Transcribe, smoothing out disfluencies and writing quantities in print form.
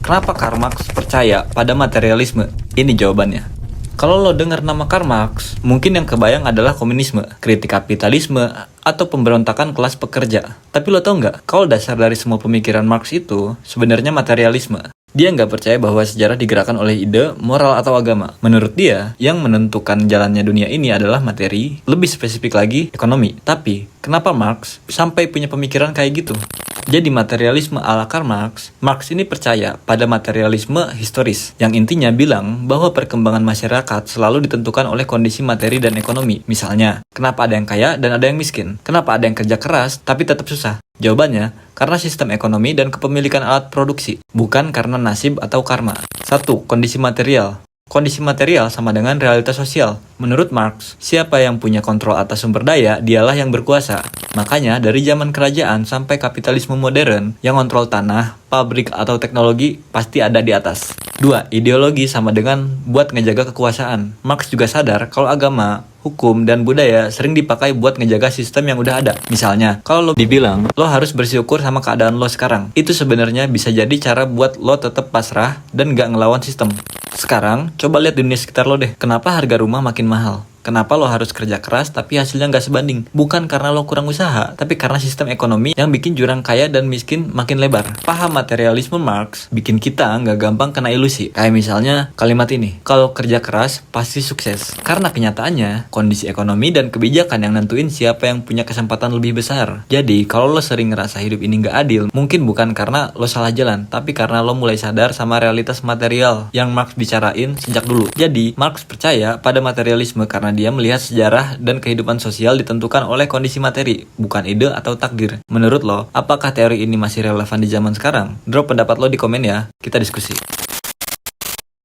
Kenapa Karl Marx percaya pada materialisme? Ini jawabannya. Kalau lo dengar nama Karl Marx, mungkin yang kebayang adalah komunisme, kritik kapitalisme, atau pemberontakan kelas pekerja. Tapi lo tau nggak, kalau dasar dari semua pemikiran Marx itu sebenarnya materialisme. Dia nggak percaya bahwa sejarah digerakkan oleh ide, moral, atau agama. Menurut dia, yang menentukan jalannya dunia ini adalah materi, lebih spesifik lagi, ekonomi. Tapi, kenapa Marx sampai punya pemikiran kayak gitu? Jadi materialisme ala Karl Marx, Marx ini percaya pada materialisme historis, yang intinya bilang bahwa perkembangan masyarakat selalu ditentukan oleh kondisi materi dan ekonomi. Misalnya, kenapa ada yang kaya dan ada yang miskin? Kenapa ada yang kerja keras tapi tetap susah? Jawabannya, karena sistem ekonomi dan kepemilikan alat produksi, bukan karena nasib atau karma. 1. Kondisi material. Kondisi material sama dengan realitas sosial. Menurut Marx, siapa yang punya kontrol atas sumber daya, dialah yang berkuasa. Makanya, dari zaman kerajaan sampai kapitalisme modern, yang kontrol tanah, pabrik, atau teknologi pasti ada di atas. 2. Ideologi sama dengan buat ngejaga kekuasaan. Marx juga sadar kalau agama, hukum, dan budaya sering dipakai buat ngejaga sistem yang udah ada. Misalnya, kalau lo dibilang, lo harus bersyukur sama keadaan lo sekarang. Itu sebenarnya bisa jadi cara buat lo tetap pasrah dan gak ngelawan sistem. Sekarang, coba lihat dunia sekitar lo deh. Kenapa harga rumah makin mahal? Kenapa lo harus kerja keras tapi hasilnya nggak sebanding? Bukan karena lo kurang usaha, tapi karena sistem ekonomi yang bikin jurang kaya dan miskin makin lebar. Paham materialisme Marx bikin kita nggak gampang kena ilusi. Kayak misalnya kalimat ini, kalau kerja keras pasti sukses. Karena kenyataannya, kondisi ekonomi dan kebijakan yang nentuin siapa yang punya kesempatan lebih besar. Jadi, kalau lo sering ngerasa hidup ini nggak adil, mungkin bukan karena lo salah jalan, tapi karena lo mulai sadar sama realitas material yang Marx bicarain sejak dulu. Jadi, Marx percaya pada materialisme karena dia melihat sejarah dan kehidupan sosial ditentukan oleh kondisi materi, bukan ide atau takdir. Menurut lo, apakah teori ini masih relevan di zaman sekarang? Drop pendapat lo di komen ya, kita diskusi.